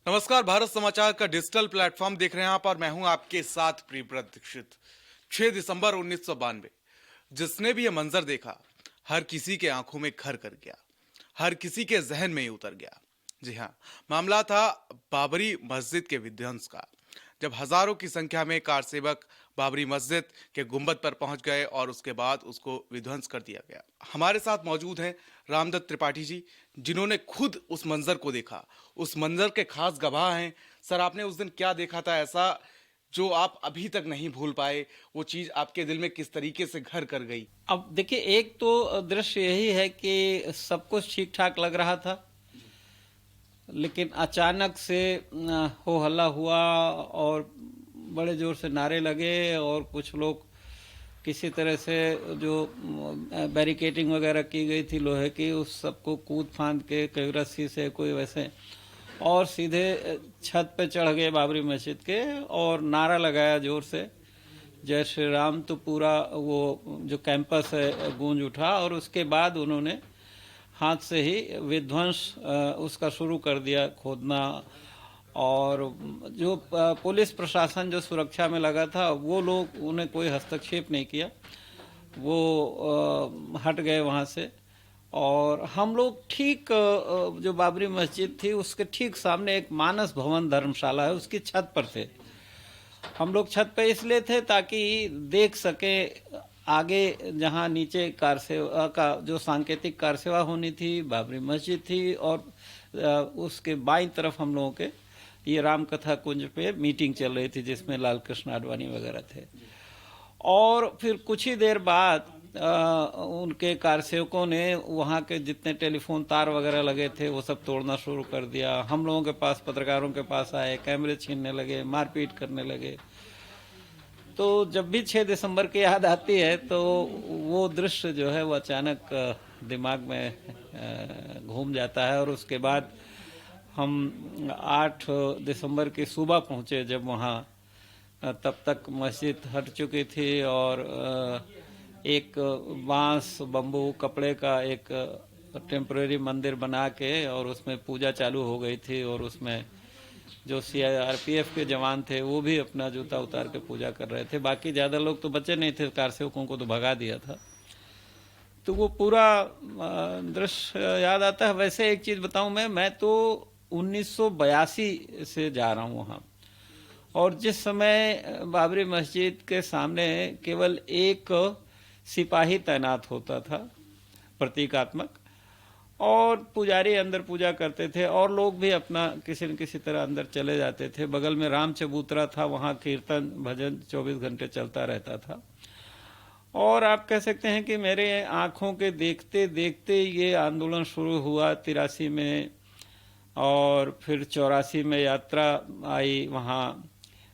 नमस्कार, भारत समाचार का डिजिटल प्लेटफॉर्म देख रहे हैं आप और मैं हूं आपके साथ प्रियव्रत दीक्षित। 6 दिसंबर 1992 जिसने भी ये मंजर देखा, हर किसी के आंखों में घर कर गया, हर किसी के जहन में ही उतर गया। जी हाँ, मामला था बाबरी मस्जिद के विध्वंस का। जब हजारों की संख्या में कार सेवक बाबरी मस्जिद के गुंबद पर पहुंच गए और उसके बाद उसको विध्वंस कर दिया गया। हमारे साथ मौजूद हैं रामदत्त त्रिपाठी जी, जिन्होंने खुद उस मंजर को देखा, उस मंजर के खास गवाह हैं। सर, आपने उस दिन क्या देखा था ऐसा जो आप अभी तक नहीं भूल पाए? वो चीज आपके दिल में किस तरीके से घर कर गई? अब देखिए, एक तो दृश्य यही है कि सब कुछ ठीक ठाक लग रहा था, लेकिन अचानक से हो हल्ला हुआ और बड़े जोर से नारे लगे और कुछ लोग किसी तरह से जो बैरिकेटिंग वगैरह की गई थी लोहे की, उस सबको कूद फांद के कोई रस्सी से कोई वैसे, और सीधे छत पे चढ़ गए बाबरी मस्जिद के और नारा लगाया जोर से, जय श्री राम। तो पूरा वो जो कैंपस है गूंज उठा और उसके बाद उन्होंने हाथ से ही विध्वंस उसका शुरू कर दिया, खोदना। और जो पुलिस प्रशासन जो सुरक्षा में लगा था, वो लोग, उन्हें कोई हस्तक्षेप नहीं किया, वो हट गए वहाँ से। और हम लोग ठीक जो बाबरी मस्जिद थी उसके ठीक सामने एक मानस भवन धर्मशाला है, उसकी छत पर थे। हम लोग छत पे इसलिए थे ताकि देख सके आगे, जहाँ नीचे कार सेवा का जो सांकेतिक कार सेवा होनी थी, बाबरी मस्जिद थी, और उसके बाईं तरफ हम लोगों के ये राम कथा कुंज पे मीटिंग चल रही थी जिसमें लाल कृष्ण आडवाणी वगैरह थे। और फिर कुछ ही देर बाद उनके कारसेवकों ने वहाँ के जितने टेलीफोन तार वगैरह लगे थे वो सब तोड़ना शुरू कर दिया। हम लोगों के पास, पत्रकारों के पास आए, कैमरे छीनने लगे, मारपीट करने लगे। तो जब भी 6 दिसंबर की याद आती है तो वो दृश्य जो है वो अचानक दिमाग में घूम जाता है। और उसके बाद हम 8 दिसंबर की सुबह पहुँचे, जब वहाँ तब तक मस्जिद हट चुकी थी और एक बांस बम्बू कपड़े का एक टेम्परेरी मंदिर बना के और उसमें पूजा चालू हो गई थी। और उसमें जो सीआरपीएफ के जवान थे वो भी अपना जूता उतार के पूजा कर रहे थे। बाकी ज़्यादा लोग तो बचे नहीं थे, कारसेवकों को तो भगा दिया था। तो वो पूरा दृश्य याद आता है। वैसे एक चीज़ बताऊं, मैं तो 1982 से जा रहा हूँ वहाँ, और जिस समय बाबरी मस्जिद के सामने केवल एक सिपाही तैनात होता था, प्रतीकात्मक, और पुजारी अंदर पूजा करते थे और लोग भी अपना किसी न किसी तरह अंदर चले जाते थे। बगल में राम चबूतरा था, वहाँ कीर्तन भजन 24 घंटे चलता रहता था। और आप कह सकते हैं कि मेरे आंखों के देखते देखते ये आंदोलन शुरू हुआ 83 में, और फिर 84 में यात्रा आई। वहाँ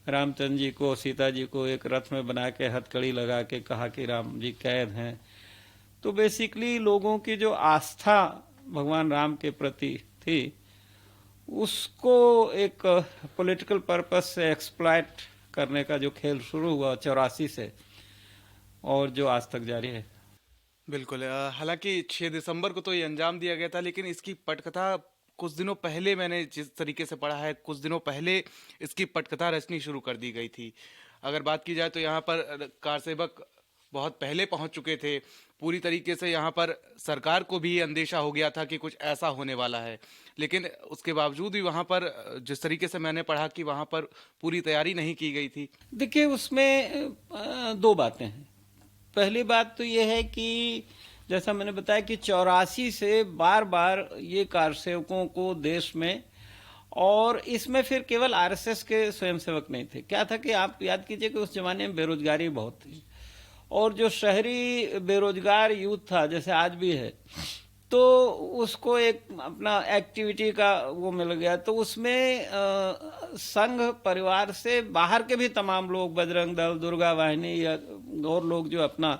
रामचंद्र जी को, सीता जी को एक रथ में बना के हथकड़ी लगा के कहा कि राम जी कैद हैं। तो बेसिकली लोगों की जो आस्था भगवान राम के प्रति थी, उसको एक पॉलिटिकल पर्पस से एक्सप्लॉइट करने का जो खेल शुरू हुआ 84 से, और जो आज तक जारी है। बिल्कुल। हालांकि 6 दिसंबर को तो ये अंजाम दिया गया था, लेकिन इसकी पटकथा कुछ दिनों पहले, मैंने जिस तरीके से पढ़ा है, कुछ दिनों पहले इसकी पटकथा रचनी शुरू कर दी गई थी। अगर बात की जाए तो यहाँ पर कारसेवक बहुत पहले पहुंच चुके थे। पूरी तरीके से यहाँ पर सरकार को भी अंदेशा हो गया था कि कुछ ऐसा होने वाला है, लेकिन उसके बावजूद भी वहाँ पर जिस तरीके से मैंने पढ़ा कि वहाँ पर पूरी तैयारी नहीं की गई थी। देखिए, उसमें दो बातें हैं। पहली बात तो ये है कि जैसा मैंने बताया कि 84 से बार बार ये कारसेवकों को देश में, और इसमें फिर केवल आरएसएस के स्वयंसेवक नहीं थे। क्या था कि आप याद कीजिए कि उस जमाने में बेरोजगारी बहुत थी, और जो शहरी बेरोजगार यूथ था, जैसे आज भी है, तो उसको एक अपना एक्टिविटी का वो मिल गया। तो उसमें संघ परिवार से बाहर के भी तमाम लोग, बजरंग दल, दुर्गा वाहिनी या और लोग, जो अपना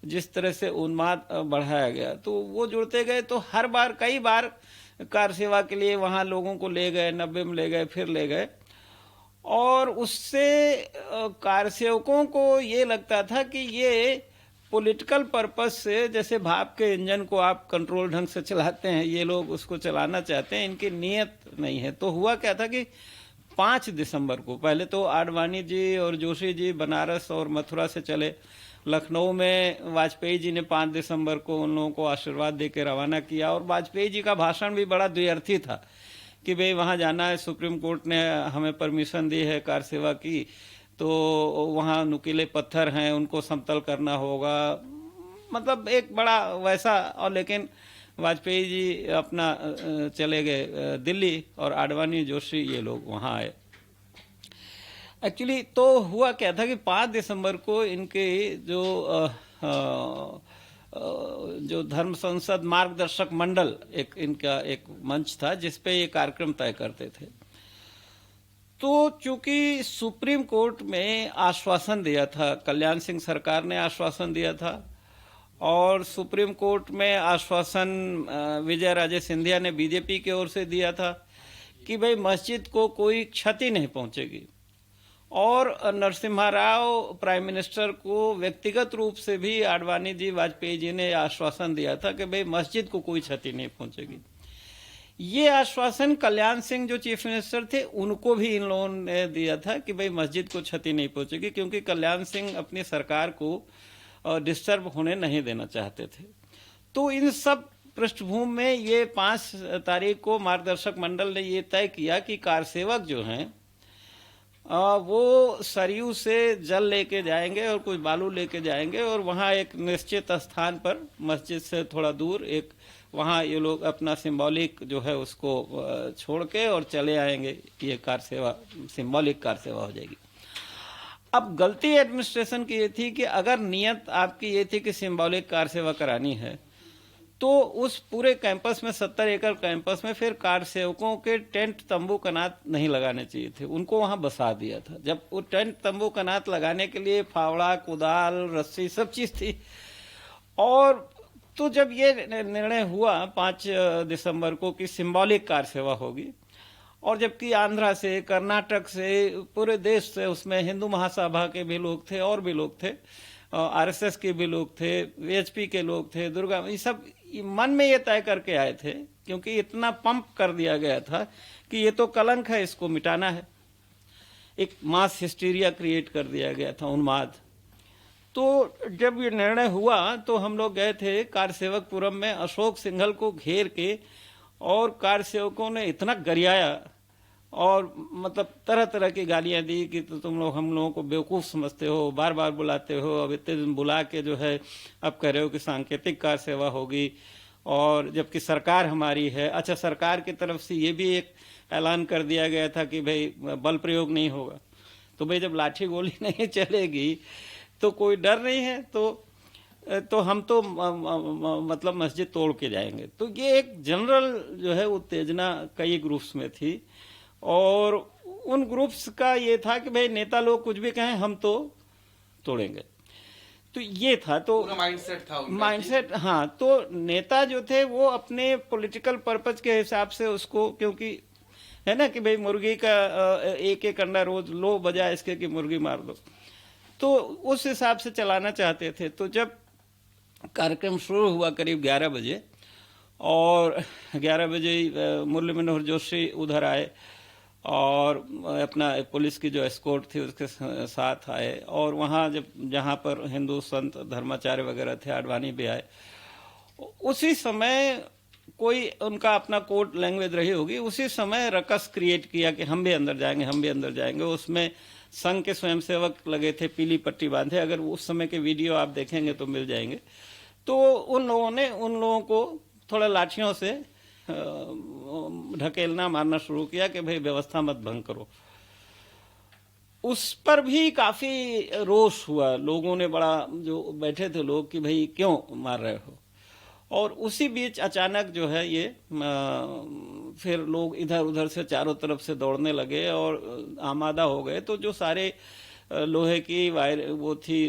जिस तरह से उन्माद बढ़ाया गया, तो वो जुड़ते गए। तो हर बार, कई बार कार सेवा के लिए वहाँ लोगों को ले गए, 90 में ले गए, फिर ले गए। और उससे कारसेवकों को ये लगता था कि ये पॉलिटिकल पर्पस से, जैसे भाप के इंजन को आप कंट्रोल ढंग से चलाते हैं, ये लोग उसको चलाना चाहते हैं, इनकी नीयत नहीं है। तो हुआ क्या था कि 5 दिसंबर को पहले तो आडवाणी जी और जोशी जी बनारस और मथुरा से चले। लखनऊ में वाजपेयी जी ने 5 दिसंबर को उन लोगों को आशीर्वाद दे के रवाना किया, और वाजपेयी जी का भाषण भी बड़ा द्व्यर्थी था कि भाई वहाँ जाना है, सुप्रीम कोर्ट ने हमें परमिशन दी है कार सेवा की, तो वहाँ नुकीले पत्थर हैं, उनको समतल करना होगा, मतलब एक बड़ा वैसा। और लेकिन वाजपेयी जी अपना चले गए दिल्ली, और आडवाणी जोशी ये लोग वहाँ आए। एक्चुअली तो हुआ क्या था कि 5 दिसंबर को इनके जो जो धर्म संसद मार्गदर्शक मंडल, एक इनका एक मंच था जिसपे ये कार्यक्रम तय करते थे। तो चूंकि सुप्रीम कोर्ट में आश्वासन दिया था, कल्याण सिंह सरकार ने आश्वासन दिया था, और सुप्रीम कोर्ट में आश्वासन विजय राजे सिंधिया ने बीजेपी की ओर से दिया था कि भाई मस्जिद को कोई क्षति नहीं पहुंचेगी, और नरसिम्हा राव प्राइम मिनिस्टर को व्यक्तिगत रूप से भी आडवाणी जी, वाजपेयी जी ने आश्वासन दिया था कि भाई मस्जिद को कोई क्षति नहीं पहुंचेगी। ये आश्वासन कल्याण सिंह जो चीफ मिनिस्टर थे उनको भी इन लोगों ने दिया था कि भाई मस्जिद को क्षति नहीं पहुंचेगी, क्योंकि कल्याण सिंह अपनी सरकार को डिस्टर्ब होने नहीं देना चाहते थे। तो इन सब पृष्ठभूमि में ये 5 तारीख को मार्गदर्शक मंडल ने ये तय किया कि कारसेवक जो हैं वो सरयू से जल लेके जाएंगे और कुछ बालू लेके जाएंगे, और वहाँ एक निश्चित स्थान पर मस्जिद से थोड़ा दूर एक, वहाँ ये लोग अपना सिंबॉलिक जो है उसको छोड़ के और चले आएंगे। ये कार सेवा सिंबॉलिक कार सेवा हो जाएगी। अब गलती एडमिनिस्ट्रेशन की ये थी कि अगर नियत आपकी ये थी कि सिंबॉलिक कार सेवा करानी है, तो उस पूरे कैंपस में 70 एकड़ कैंपस में फिर कार सेवकों के टेंट तंबू कनात नहीं लगाने चाहिए थे, उनको वहां बसा दिया था। जब वो टेंट तंबू कनात लगाने के लिए फावड़ा, कुदाल, रस्सी सब चीज थी। और तो जब ये निर्णय हुआ 5 दिसंबर को कि सिंबॉलिक कार सेवा होगी, और जबकि आंध्रा से, कर्नाटक से, पूरे देश से, उसमें हिंदू महासभा के भी लोग थे और भी लोग थे, आरएसएस के भी लोग थे, वीएचपी के लोग थे, दुर्गा, ये सब मन में ये तय करके आए थे, क्योंकि इतना पंप कर दिया गया था कि ये तो कलंक है, इसको मिटाना है। एक मास हिस्टीरिया क्रिएट कर दिया गया था, उन्माद। तो जब ये निर्णय हुआ तो हम लोग गए थे कारसेवकपुरम में, अशोक सिंघल को घेर के, और कार सेवकों ने इतना गरियाया और मतलब तरह तरह की गालियां दी कि तो तुम लोग हम लोगों को बेवकूफ़ समझते हो, बार बार बुलाते हो, अब इतने दिन बुला के जो है अब कह रहे हो कि सांकेतिक कार सेवा होगी, और जबकि सरकार हमारी है। अच्छा, सरकार की तरफ से ये भी एक ऐलान कर दिया गया था कि भाई बल प्रयोग नहीं होगा। तो भाई जब लाठी गोली नहीं चलेगी तो कोई डर नहीं है, तो हम तो मतलब मस्जिद तोड़ के जाएंगे। तो ये एक जनरल जो है उत्तेजना कई ग्रुप्स में थी, और उन ग्रुप्स का ये था कि भाई नेता लोग कुछ भी कहें हम तो तोड़ेंगे। तो ये था, तो माइंडसेट था उनका माइंडसेट। हाँ, तो नेता जो थे वो अपने पॉलिटिकल पर्पज के हिसाब से उसको, क्योंकि है ना कि भाई मुर्गी का एक एक अंडा रोज लो, बजाय इसके कि मुर्गी मार दो, तो उस हिसाब से चलाना चाहते थे। तो जब कार्यक्रम शुरू हुआ करीब 11 बजे, और 11 बजे मुरली मनोहर जोशी उधर आए और अपना पुलिस की जो एस्कॉर्ट थी उसके साथ आए, और वहाँ जहाँ पर हिंदू संत धर्माचार्य वगैरह थे, आडवाणी भी आए। उसी समय कोई उनका अपना कोड लैंग्वेज रही होगी, उसी समय रकस क्रिएट किया कि हम भी अंदर जाएंगे, हम भी अंदर जाएंगे। उसमें संघ के स्वयंसेवक लगे थे पीली पट्टी बांधे, अगर उस समय के वीडियो आप देखेंगे तो मिल जाएंगे। तो उन लोगों ने उन लोगों को थोड़ा लाठियों से ढकेलना, मारना शुरू किया कि भाई व्यवस्था मत भंग करो। उस पर भी काफी रोष हुआ, लोगों ने बड़ा, जो बैठे थे लोग, कि भाई क्यों मार रहे हो। और उसी बीच अचानक जो है ये फिर लोग इधर उधर से चारों तरफ से दौड़ने लगे और आमादा हो गए। तो जो सारे लोहे की वायर वो थी,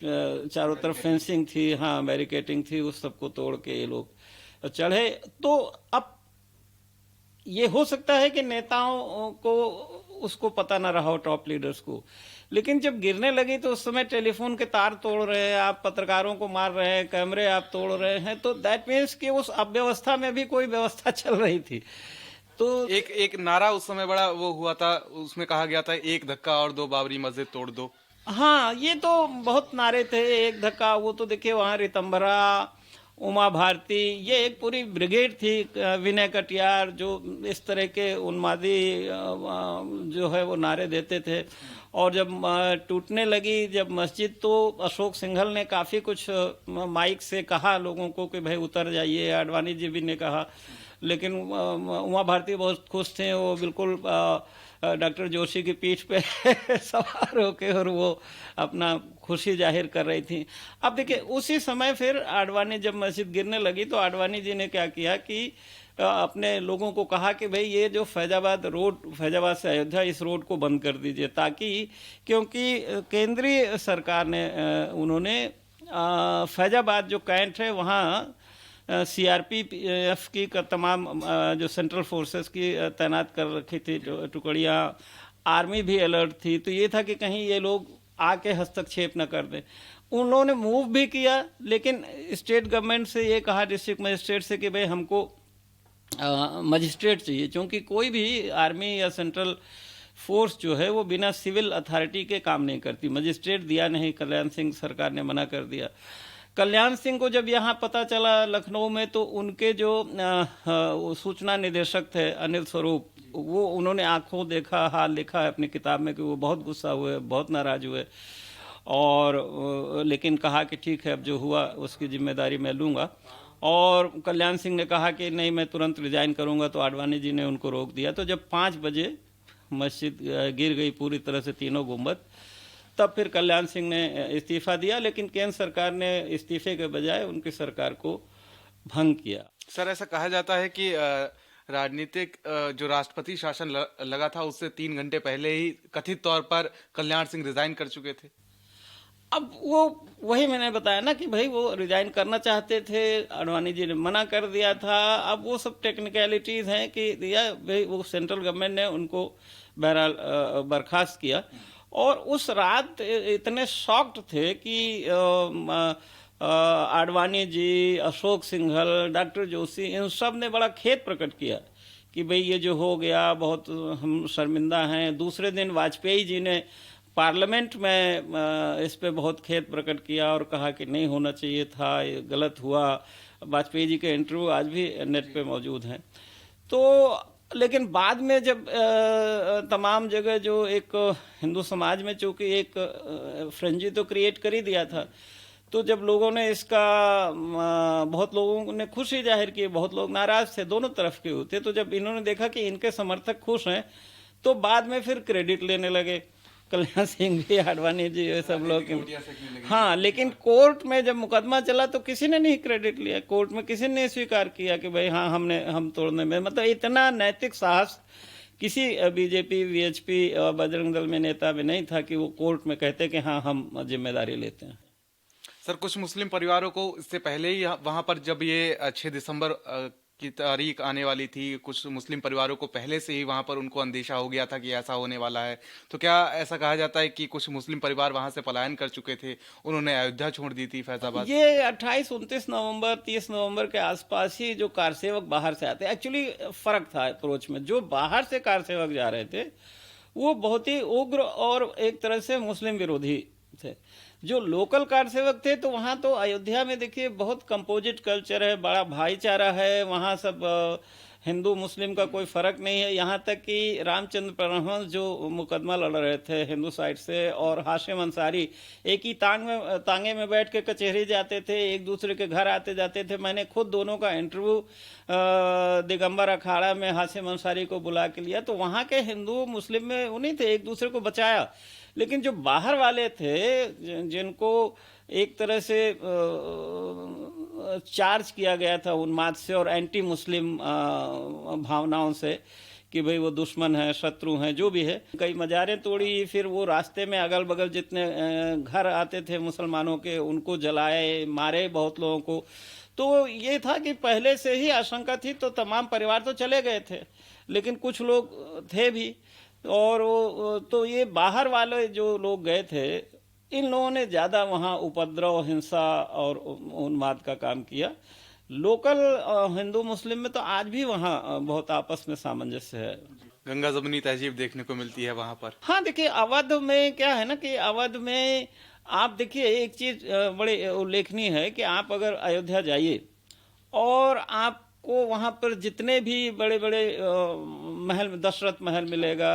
चारों तरफ फेंसिंग थी, हाँ बैरिकेटिंग थी, उस सबको तोड़ के ये लोग चढ़े। तो अब ये हो सकता है कि नेताओं को उसको पता ना रहा हो, टॉप लीडर्स को, लेकिन जब गिरने लगी तो उस समय टेलीफोन के तार तोड़ रहे हैं आप, पत्रकारों को मार रहे हैं, कैमरे आप तोड़ रहे हैं, तो दैट मीन्स कि उस अव्यवस्था में भी कोई व्यवस्था चल रही थी। तो एक एक नारा उस समय बड़ा वो हुआ था, उसमें कहा गया था एक धक्का और दो बाबरी मस्जिद तोड़ दो। हाँ, ये तो बहुत नारे थे, एक धक्का, वो तो देखिए वहाँ रितंभरा, उमा भारती, ये एक पूरी ब्रिगेड थी, विनय कटियार, जो इस तरह के उन्मादी जो है वो नारे देते थे। और जब टूटने लगी जब मस्जिद, तो अशोक सिंघल ने काफ़ी कुछ माइक से कहा लोगों को कि भाई उतर जाइए, आडवाणी जी भी ने कहा, लेकिन उमा भारती बहुत खुश थे, वो बिल्कुल डॉक्टर जोशी की पीठ पे सवार होके और वो अपना खुशी जाहिर कर रही थी। अब देखिए उसी समय फिर आडवाणी जब मस्जिद गिरने लगी तो आडवाणी जी ने क्या किया कि अपने लोगों को कहा कि भाई ये जो फैजाबाद रोड, फैजाबाद से अयोध्या, इस रोड को बंद कर दीजिए, ताकि क्योंकि केंद्रीय सरकार ने उन्होंने फैजाबाद जो कैंट है वहाँ सीआरपीएफ की तमाम जो सेंट्रल फोर्सेस की तैनात कर रखी थी टुकड़ियाँ, आर्मी भी अलर्ट थी, तो ये था कि कहीं ये लोग आके हस्तक्षेप न कर दें। उन्होंने मूव भी किया, लेकिन स्टेट गवर्नमेंट से ये कहा, डिस्ट्रिक्ट मजिस्ट्रेट से, कि भाई हमको मजिस्ट्रेट चाहिए, क्योंकि कोई भी आर्मी या सेंट्रल फोर्स जो है वो बिना सिविल अथॉरिटी के काम नहीं करती। मजिस्ट्रेट दिया नहीं, कल्याण सिंह सरकार ने मना कर दिया। कल्याण सिंह को जब यहाँ पता चला लखनऊ में, तो उनके जो वो सूचना निदेशक थे अनिल स्वरूप, वो उन्होंने आंखों देखा हाल लिखा है अपनी किताब में कि वो बहुत गुस्सा हुए, बहुत नाराज हुए, और लेकिन कहा कि ठीक है, अब जो हुआ उसकी जिम्मेदारी मैं लूँगा। और कल्याण सिंह ने कहा कि नहीं, मैं तुरंत रिजाइन करूँगा, तो आडवाणी जी ने उनको रोक दिया। तो जब 5 बजे मस्जिद गिर गई पूरी तरह से, तीनों गुंबद, तब फिर कल्याण सिंह ने इस्तीफा दिया, लेकिन केंद्र सरकार ने इस्तीफे के बजाय उनकी सरकार को भंग किया। सर, ऐसा कहा जाता है कि राजनीतिक जो राष्ट्रपति शासन लगा था उससे 3 घंटे पहले ही कथित तौर पर कल्याण सिंह रिजाइन कर चुके थे। अब वो वही मैंने बताया ना कि भाई वो रिजाइन करना चाहते थे, आडवाणी जी ने मना कर दिया था। अब वो सब टेक्निकलिटीज हैं कि दिया भाई, वो सेंट्रल गवर्नमेंट ने उनको बहरहाल बर्खास्त किया। और उस रात इतने शॉक्ड थे कि आडवाणी जी, अशोक सिंघल, डॉक्टर जोशी, इन सब ने बड़ा खेद प्रकट किया कि भाई ये जो हो गया बहुत हम शर्मिंदा हैं। दूसरे दिन वाजपेयी जी ने पार्लियामेंट में इस पे बहुत खेद प्रकट किया और कहा कि नहीं होना चाहिए था, ये गलत हुआ। वाजपेयी जी के इंटरव्यू आज भी नेट पे मौजूद हैं। तो लेकिन बाद में जब तमाम जगह जो एक हिंदू समाज में चूंकि एक फ्रेंजी तो क्रिएट कर ही दिया था, तो जब लोगों ने इसका बहुत लोगों ने खुशी जाहिर की, बहुत लोग नाराज थे, दोनों तरफ के होते। तो जब इन्होंने देखा कि इनके समर्थक खुश हैं, तो बाद में फिर क्रेडिट लेने लगे, कल्याण सिंह भी, आडवाणी जी, ये सब लोग। हाँ, लेकिन कोर्ट में जब मुकदमा चला तो किसी ने नहीं क्रेडिट लिया, कोर्ट में किसी ने स्वीकार किया कि भाई हाँ हम तोड़ने में, मतलब इतना नैतिक साहस किसी बीजेपी, वीएचपी और बजरंग दल में नेता में नहीं था कि वो कोर्ट में कहते कि हाँ हम जिम्मेदारी लेते हैं। सर, कुछ मुस्लिम परिवारों को इससे पहले ही वहां पर जब ये 6 दिसंबर की तारीख आने वाली थी, कुछ मुस्लिम परिवारों को पहले से ही वहां पर उनको अंदेशा हो गया था कि ऐसा होने वाला है। तो क्या ऐसा कहा जाता है कि कुछ मुस्लिम परिवार वहां से पलायन कर चुके थे, उन्होंने अयोध्या छोड़ दी थी, फैजाबाद? ये 28, 29 नवंबर, 30 नवंबर के आसपास ही जो कार सेवक बाहर से आते, एक्चुअली फर्क था अप्रोच में। जो बाहर से कार सेवक जा रहे थे वो बहुत ही उग्र और एक तरह से मुस्लिम विरोधी थे। जो लोकल कार सेवक थे, तो वहाँ तो अयोध्या में देखिए बहुत कंपोजिट कल्चर है, बड़ा भाईचारा है, वहाँ सब हिंदू मुस्लिम का कोई फर्क नहीं है। यहाँ तक कि रामचंद्र परमहंस जो मुकदमा लड़ रहे थे हिंदू साइड से, और हाशिम अंसारी एक ही तांगे में बैठ के कचहरी जाते थे, एक दूसरे के घर आते जाते थे। मैंने खुद दोनों का इंटरव्यू दिगंबर अखाड़ा में हाशिम अंसारी को बुला के लिया। तो वहाँ के हिंदू मुस्लिम में उन्हीं थे, एक दूसरे को बचाया। लेकिन जो बाहर वाले थे, जिनको एक तरह से चार्ज किया गया था उन्माद से और एंटी मुस्लिम भावनाओं से कि भाई वो दुश्मन है, शत्रु हैं, जो भी है, कई मजारें तोड़ी। फिर वो रास्ते में अगल बगल जितने घर आते थे मुसलमानों के, उनको जलाए, मारे बहुत लोगों को। तो ये था कि पहले से ही आशंका थी, तो तमाम परिवार तो चले गए थे, लेकिन कुछ लोग थे भी। और तो ये बाहर वाले जो लोग गए थे, इन लोगों ने ज्यादा वहाँ उपद्रव, हिंसा और उन्माद का काम किया। लोकल हिंदू मुस्लिम में तो आज भी वहाँ बहुत आपस में सामंजस्य है। गंगा जमुनी तहजीब देखने को मिलती है वहां पर। हाँ, देखिए अवध में क्या है ना कि अवध में आप देखिए एक चीज बड़े उल्लेखनीय है कि आप अगर अयोध्या जाइए और आपको वहां पर जितने भी बड़े बड़े महल, दशरथ महल मिलेगा,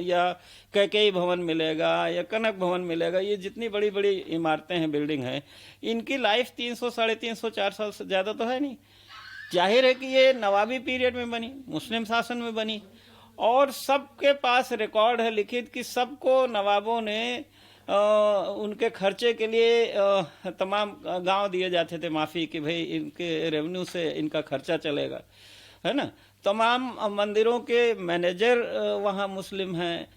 या कैकेयी भवन मिलेगा, या कनक भवन मिलेगा, ये जितनी बड़ी बड़ी इमारतें हैं, बिल्डिंग हैं, इनकी लाइफ 300, 350, 4 साल से ज्यादा तो है नहीं। जाहिर है कि ये नवाबी पीरियड में बनी, मुस्लिम शासन में बनी, और सबके पास रिकॉर्ड है लिखित कि सबको नवाबों ने उनके खर्चे के लिए तमाम गांव दिए जाते थे माफी, कि भाई इनके रेवेन्यू से इनका खर्चा चलेगा, है ना। तमाम मंदिरों के मैनेजर वहाँ मुस्लिम हैं।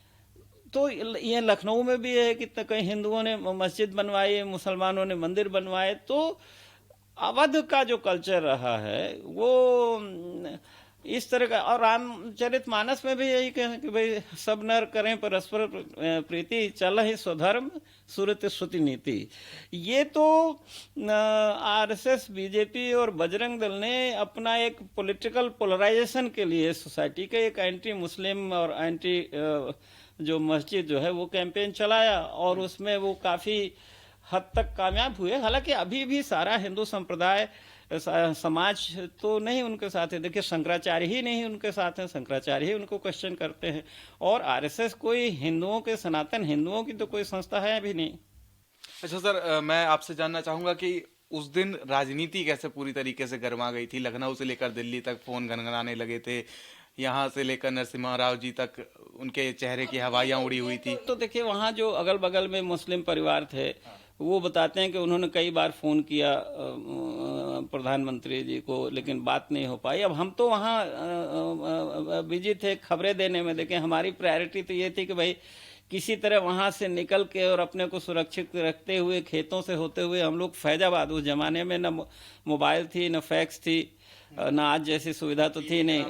तो ये लखनऊ में भी है कि कई हिंदुओं ने मस्जिद बनवाई, मुसलमानों ने मंदिर बनवाए। तो अवध का जो कल्चर रहा है वो इस तरह का, और रामचरितमानस में भी यही कहें कि भाई सब नर करें परस्पर प्रीति, चल ही स्वधर्म सुरत श्रुति नीति। ये तो आरएसएस, बीजेपी और बजरंग दल ने अपना एक पॉलिटिकल पोलराइजेशन के लिए सोसाइटी के एक एंटी मुस्लिम और एंटी जो मस्जिद जो है वो कैंपेन चलाया, और उसमें वो काफी हद तक कामयाब हुए। हालांकि अभी भी सारा हिंदू संप्रदाय समाज तो नहीं उनके साथ है। देखिए शंकराचार्य ही नहीं उनके साथ हैं, शंकराचार्य ही उनको क्वेश्चन करते हैं। और आरएसएस कोई हिंदुओं के, सनातन हिंदुओं की तो कोई संस्था है अभी नहीं। अच्छा सर, मैं आपसे जानना चाहूंगा कि उस दिन राजनीति कैसे पूरी तरीके से गर्मा गई थी। लखनऊ से लेकर दिल्ली तक फोन गनगनाने लगे थे, यहाँ से लेकर नरसिम्हा राव जी तक उनके चेहरे की हवाइयां उड़ी हुई थी। तो देखिए वहाँ जो अगल बगल में मुस्लिम परिवार थे वो बताते हैं कि उन्होंने कई बार फोन किया प्रधानमंत्री जी को, लेकिन बात नहीं हो पाई। अब हम तो वहाँ बिजी थे खबरें देने में। देखें हमारी प्रायोरिटी तो ये थी कि भाई किसी तरह वहां से निकल के और अपने को सुरक्षित रखते हुए, खेतों से होते हुए हम लोग फैजाबाद, उस जमाने में न मोबाइल थी, न फैक्स थी, न आज जैसी सुविधा तो थी नहीं।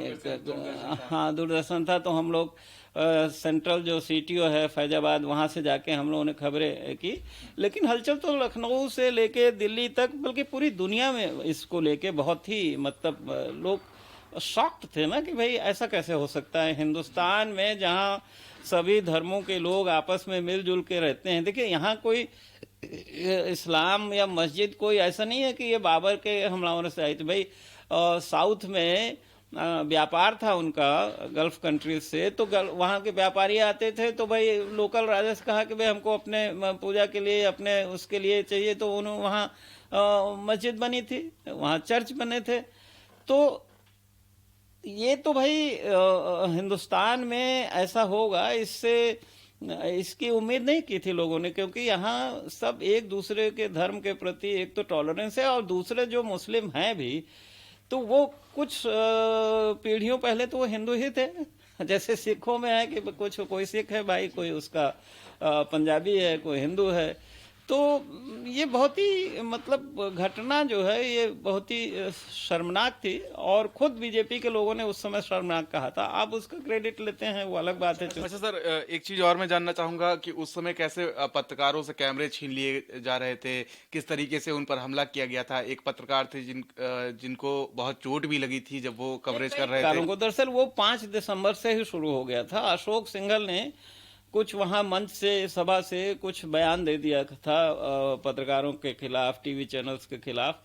हाँ, दूरदर्शन था। तो हम लोग सेंट्रल जो सीटीओ है फैजाबाद, वहां से जाके हम लोगों ने खबरें की। लेकिन हलचल तो लखनऊ से लेके दिल्ली तक, बल्कि पूरी दुनिया में इसको लेके बहुत ही मतलब लोग शॉक्ड थे ना कि भाई ऐसा कैसे हो सकता है हिंदुस्तान में जहां सभी धर्मों के लोग आपस में मिलजुल के रहते हैं। देखिए यहाँ कोई इस्लाम या मस्जिद कोई ऐसा नहीं है कि ये बाबर के हमलावरों से आई थी। भाई साउथ में व्यापार था उनका गल्फ कंट्रीज से, तो वहाँ के व्यापारी आते थे, तो भाई लोकल राजा से कहा कि भाई हमको अपने पूजा के लिए, अपने उसके लिए चाहिए, तो उन्होंने वहाँ मस्जिद बनी थी, वहाँ चर्च बने थे। तो ये तो भाई हिंदुस्तान में ऐसा होगा, इसकी उम्मीद नहीं की थी लोगों ने, क्योंकि यहाँ सब एक दूसरे के धर्म के प्रति एक तो टॉलरेंस है, और दूसरे जो मुस्लिम हैं भी तो वो कुछ पीढ़ियों पहले तो वो हिंदू ही थे। जैसे सिखों में है कि कुछ कोई सिख है भाई, कोई उसका पंजाबी है, कोई हिंदू है। तो ये बहुत ही मतलब घटना जो है ये बहुत ही शर्मनाक थी, और खुद बीजेपी के लोगों ने उस समय शर्मनाक कहा था। आप उसका क्रेडिट लेते हैं वो अलग बात है। अच्छा सर, एक चीज और मैं जानना चाहूंगा कि उस समय कैसे पत्रकारों से कैमरे छीन लिए जा रहे थे, किस तरीके से उन पर हमला किया गया था। एक पत्रकार थे जिनको बहुत चोट भी लगी थी जब वो कवरेज कर रहे थे। दरअसल वो 5 दिसंबर से ही शुरू हो गया था। अशोक सिंघल ने कुछ वहां मंच से, सभा से कुछ बयान दे दिया था पत्रकारों के खिलाफ, टीवी चैनल्स के खिलाफ,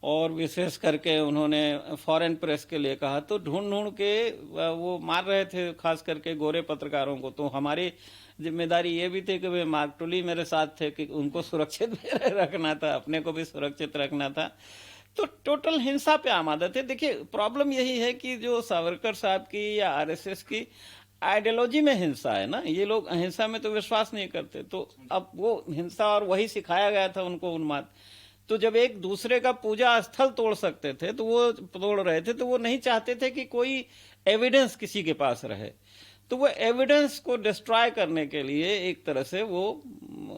और विशेष करके उन्होंने फॉरेन प्रेस के लिए कहा। तो ढूंढ ढूंढ के वो मार रहे थे, खास करके गोरे पत्रकारों को। तो हमारी जिम्मेदारी ये भी थी कि भाई मार्कटोली मेरे साथ थे कि उनको सुरक्षित भी रखना था, अपने को भी सुरक्षित रखना था। तो टोटल हिंसा पे आमादा थे। देखिए प्रॉब्लम यही है कि जो सावरकर साहब की या आरएसएस की आइडियोलॉजी में हिंसा है ना, ये लोग अहिंसा में तो विश्वास नहीं करते। तो अब वो हिंसा, और वही सिखाया गया था उनको उन्माद। तो जब एक दूसरे का पूजा स्थल तोड़ सकते थे तो वो तोड़ रहे थे। तो वो नहीं चाहते थे कि कोई एविडेंस किसी के पास रहे। तो वो एविडेंस को डिस्ट्रॉय करने के लिए एक तरह से वो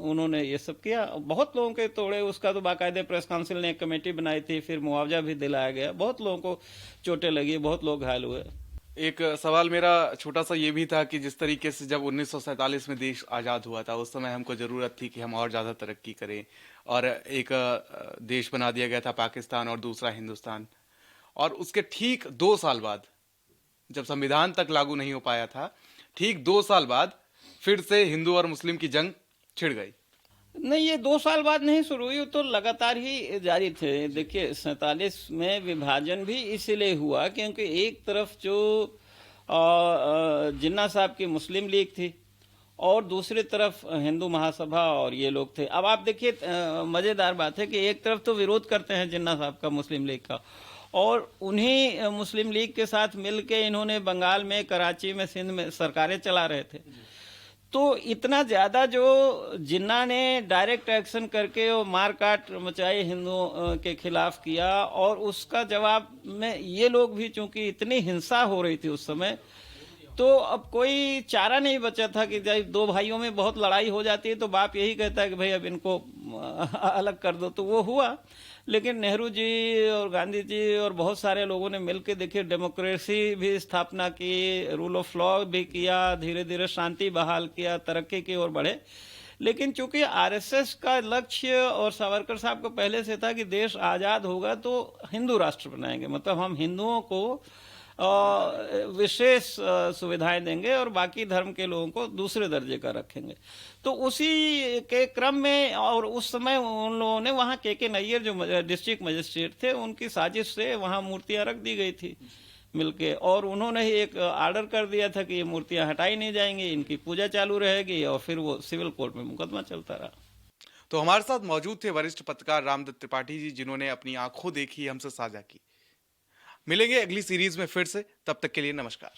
उन्होंने ये सब किया। बहुत लोगों के तोड़े। उसका तो बाकायदे प्रेस काउंसिल ने एक कमेटी बनाई थी, फिर मुआवजा भी दिलाया गया। बहुत लोगों को चोटें लगी, बहुत लोग घायल हुए। एक सवाल मेरा छोटा सा ये भी था कि जिस तरीके से जब 1947 में देश आज़ाद हुआ था उस समय हमको ज़रूरत थी कि हम और ज़्यादा तरक्की करें और एक देश बना दिया गया था पाकिस्तान और दूसरा हिंदुस्तान। और उसके ठीक 2 साल बाद जब संविधान तक लागू नहीं हो पाया था, ठीक 2 साल बाद फिर से हिंदू और मुस्लिम की जंग छिड़ गई। नहीं, ये 2 साल बाद नहीं शुरू हुई, वो तो लगातार ही जारी थे। देखिए 47 में विभाजन भी इसीलिए हुआ क्योंकि एक तरफ जो जिन्ना साहब की मुस्लिम लीग थी और दूसरी तरफ हिंदू महासभा और ये लोग थे। अब आप देखिए मजेदार बात है कि एक तरफ तो विरोध करते हैं जिन्ना साहब का मुस्लिम लीग का, और उन्हीं मुस्लिम लीग के साथ मिलके इन्होंने बंगाल में, कराची में, सिंध में सरकारें चला रहे थे। तो इतना ज्यादा जो जिन्ना ने डायरेक्ट एक्शन करके वो मारकाट मचाई हिंदुओं के खिलाफ किया, और उसका जवाब में ये लोग भी, चूंकि इतनी हिंसा हो रही थी उस समय, तो अब कोई चारा नहीं बचा था कि जब दो भाइयों में बहुत लड़ाई हो जाती है तो बाप यही कहता है कि भाई अब इनको अलग कर दो, तो वो हुआ। लेकिन नेहरू जी और गांधी जी और बहुत सारे लोगों ने मिलकर देखिए डेमोक्रेसी भी स्थापना की, रूल ऑफ लॉ भी किया, धीरे धीरे शांति बहाल किया, तरक्की की ओर बढ़े। लेकिन चूंकि आरएसएस का लक्ष्य और सावरकर साहब को पहले से था कि देश आजाद होगा तो हिंदू राष्ट्र बनाएंगे, मतलब हम हिंदुओं को विशेष सुविधाएं देंगे और बाकी धर्म के लोगों को दूसरे दर्जे का रखेंगे। तो उसी के क्रम में, और उस समय उन लोगों ने वहाँ के नैयर जो डिस्ट्रिक्ट मजिस्ट्रेट थे उनकी साजिश से वहाँ मूर्तियां रख दी गई थी मिलके, और उन्होंने ही एक आर्डर कर दिया था कि ये मूर्तियां हटाई नहीं जाएंगी, इनकी पूजा चालू रहेगी, और फिर वो सिविल कोर्ट में मुकदमा चलता रहा। तो हमारे साथ मौजूद थे वरिष्ठ पत्रकार रामदत्त त्रिपाठी जी, जिन्होंने अपनी आंखों देखी हमसे साझा की। मिलेंगे अगली सीरीज में फिर से, तब तक के लिए नमस्कार।